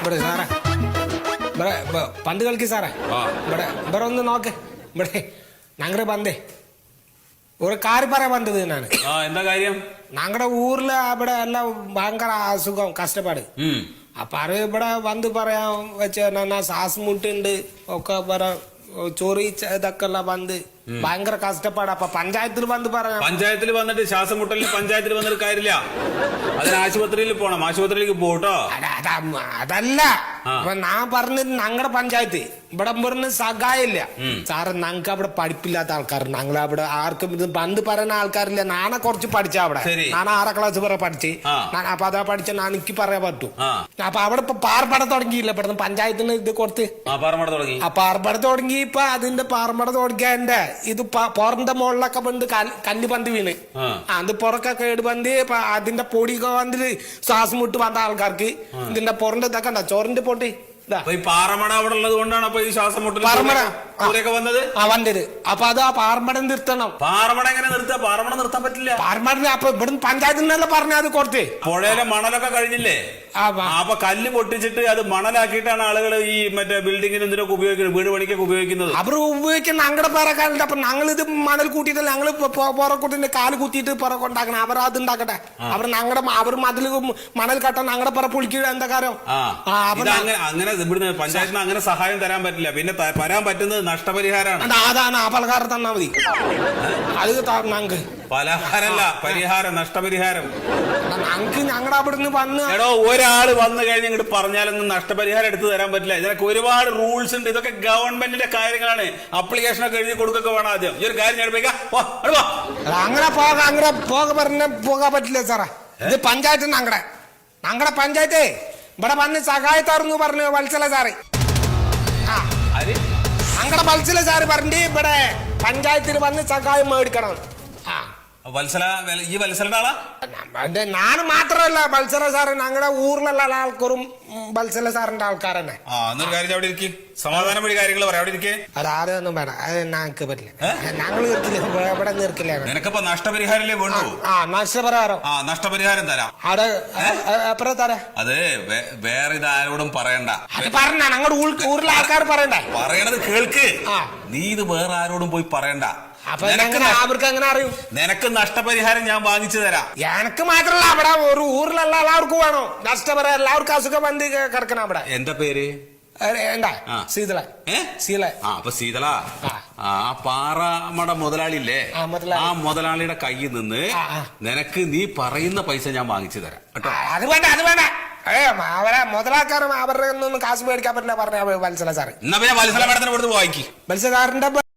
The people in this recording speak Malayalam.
ഇവിടെ സാറേ ഇവിടെ പന്ത് കളിക്ക് സാറേ ഇവിടെ ഒന്ന് നോക്ക് ഇവിടെ ഞങ്ങളുടെ പന്തേ ഒരു കാര്യം പറയാൻ വന്നത് ഞാന് എന്താ കാര്യം ഞങ്ങളുടെ ഊരില് ഇവിടെ എല്ലാം ഭയങ്കര അസുഖം കഷ്ടപ്പാട് അപ്പൊ അത് ഇവിടെ വന്ന് പറയാൻ വെച്ച ശ്വാസം മുട്ടുണ്ട് ഒക്കെ പറയാം ചോറി ഇതൊക്കെ ഉള്ള വന്ന് ഭയങ്കര കഷ്ടപ്പാട് അപ്പൊ പഞ്ചായത്തിൽ വന്ന് പറയാം പഞ്ചായത്തിൽ വന്നിട്ട് ശ്വാസം മുട്ടലിന് പഞ്ചായത്തിൽ വന്നിട്ട് കാര്യമില്ല അതിന് ആശുപത്രിയിൽ പോണം ആശുപത്രിയിലേക്ക് പോട്ടോ അതല്ല ഞാൻ പറഞ്ഞത് ഞങ്ങളുടെ പഞ്ചായത്ത് ഇവിടെ പറഞ്ഞ സഹായമില്ല സാറ് ഞങ്ങൾക്ക് അവിടെ പഠിപ്പില്ലാത്ത ആൾക്കാർ ഞങ്ങൾ അവിടെ ആർക്കും ഇത് പന്ത് പറയുന്ന ആൾക്കാരില്ല ഞാനെ കുറച്ച് പഠിച്ച അവിടെ ഞാൻ 6ാം ക്ലാസ് വരെ പഠിച്ച് അപ്പൊ അതാ പഠിച്ച എനിക്ക് പറയാൻ പറ്റൂ അപ്പൊ അവിടെ ഇപ്പൊ പാർപ്പട തുടങ്ങിയില്ല ഇവിടെ പഞ്ചായത്തിന് ഇത് കൊടുത്ത് പാർപ്പട തുടങ്ങി ഇപ്പൊ അതിന്റെ പാർപ്പട തുടങ്ങിയതിന്റെ ഇത് പുറന്റെ മുകളിലൊക്കെ വന്ന് കല്ല് പന്ത് വീണ് അത് പുറക്കെ കേട് പന്ത് അതിന്റെ പൊടിയൊക്കെ വന്നിട്ട് ശ്വാസം മുട്ട് വന്ന ആൾക്കാർക്ക് ഇതിന്റെ പുറന്റെ ഇതൊക്കെ ഉണ്ടോ ചോറിന്റെ പൊട്ടി പാറമട അവിടെ ഉള്ളത് കൊണ്ടാണ് അപ്പൊ ഈ ശ്വാസം മുട്ടലൊക്കെ വന്നത് വന്നത് അപ്പൊ അത് ആ പാറമട നിർത്തണം പാറമട എങ്ങനെ നിർത്താ പാറമട നിർത്താൻ പറ്റില്ല പാറമട അപ്പൊ ഇവിടുന്ന് പഞ്ചായത്തിൽ നിന്നല്ല പറഞ്ഞ അത് കൊടുത്ത് പുഴയിലെ മണലൊക്കെ കഴിഞ്ഞില്ലേ അപ്പൊ കല്ല് പൊട്ടിച്ചിട്ട് അത് മണലാക്കിയിട്ടാണ് ആളുകൾ ഈ മറ്റേ ബിൽഡിങ്ങിന് എന്തിനൊക്കെ ഉപയോഗിക്കുന്നത് വീട് പണിക്കൊക്കെ ഉപയോഗിക്കുന്നത് അവർ ഉപയോഗിക്കുന്ന ഞങ്ങളുടെ പേരക്കാരുണ്ട് അപ്പൊ ഞങ്ങൾ ഇത് മണൽ കൂട്ടിയിട്ട് ഞങ്ങള് പുറക്കൂട്ടിന്റെ കാല് കുത്തിയിട്ട് പുറക്കൊണ്ടാക്കണം അവർ അത് ഉണ്ടാക്കട്ടെ അവർ മതിൽ മണൽ കട്ടാൻ ഞങ്ങളുടെ പുറ പൊളിക്കുക എന്താ കാര്യം അങ്ങനെ ഇവിടുന്ന് പഞ്ചായത്തിന് അങ്ങനെ സഹായം തരാൻ പറ്റില്ല പിന്നെ തരാൻ പറ്റുന്നത് നഷ്ടപരിഹാരമാണ് അതാണ് ആ പലഹാരം തന്നാ മതി അത് ഞങ്ങൾക്ക് പലഹാരമല്ല പരിഹാരം നഷ്ടപരിഹാരം ഞങ്ങൾക്ക് ഞങ്ങളുടെ അവിടുന്ന് വന്ന് ഒരാള് വന്നു കഴിഞ്ഞ് ഇങ്ങോട്ട് പറഞ്ഞാലൊന്നും നഷ്ടപരിഹാരം എടുത്തു തരാൻ പറ്റില്ല ഇതിനൊക്കെ ഒരുപാട് റൂൾസ് ഉണ്ട് ഇതൊക്കെ ഗവൺമെന്റിന്റെ കാര്യങ്ങളാണ് അപ്ലിക്കേഷൻ ഒക്കെ എഴുതി കൊടുക്കൊക്കെ വേണം ആദ്യം ഈ ഒരു കാര്യം അങ്ങനെ പോകാൻ പറ്റില്ല സാറേ ഇത് പഞ്ചായത്ത് ഞങ്ങളുടെ പഞ്ചായത്ത് ഇവിടെ വന്ന് സഹായത്താർന്ന് പറഞ്ഞു വത്സല സാറ് ഞങ്ങളുടെ വത്സല സാറ് പറഞ്ഞ് ഇവിടെ പഞ്ചായത്തിൽ വന്ന് സഹായം മേടിക്കണം ഈ വത്സലന്റെ ആളാ ഞാൻ മാത്രമല്ല വത്സല സാറ് ഞങ്ങളുടെ ഊരിലുള്ള ആൾക്കാരും വത്സല സാറിന്റെ ആൾക്കാർ തന്നെ സമാധാനം വഴി കാര്യങ്ങൾ പറയാം അവിടെ ഇരിക്കേ അതാരൊന്നും വേണം അത് ഞങ്ങൾക്ക് പറ്റില്ല ഞങ്ങൾ ഇവിടെ നിർക്കില്ല നിനക്കിപ്പോ നഷ്ടപരിഹാരല്ലേ വേണ്ടു നഷ്ടപരിഹാരം നഷ്ടപരിഹാരം തരാം അവിടെ എത്ര തരാം അത് വേറെ ഇതാരോടും പറയണ്ട അത് പറഞ്ഞ ഞങ്ങളുടെ ഊരിലെ ആൾക്കാർ പറയണ്ടേ പറയണത് കേൾക്ക് നീ ഇത് വേറെ ആരോടും പോയി പറയണ്ട അവർക്ക് എങ്ങനെ അറിയും നിനക്ക് നഷ്ടപരിഹാരം ഞാൻ വാങ്ങിച്ചു തരാം എനിക്ക് മാത്രല്ല അവിടെ ഒരു ഊരിലുള്ള എല്ലാവർക്കും വേണോ നഷ്ടപരിഹാരം എല്ലാവർക്കും അസുഖം വന്ന് കിടക്കണം അവിടെ എന്താ പേര് ശീതള അപ്പൊ ശീതള ആ പാറമട മുതലാളിയില്ലേ ആ മുതലാളിയുടെ കയ്യിൽ നിന്ന് നിനക്ക് നീ പറയുന്ന പൈസ ഞാൻ വാങ്ങിച്ചു തരാം കേട്ടോ അത് വേണ്ട അവരെ മുതലാക്കാരും അവരുടെ ഒന്നും കാശ് മേടിക്കാൻ പറ്റില്ല പറഞ്ഞ വത്സല സാറ് എന്നാ പിന്നെ വത്സല മേഡത്തിന് കൊടുത്ത് വായിക്കും വത്സല സാറിന്റെ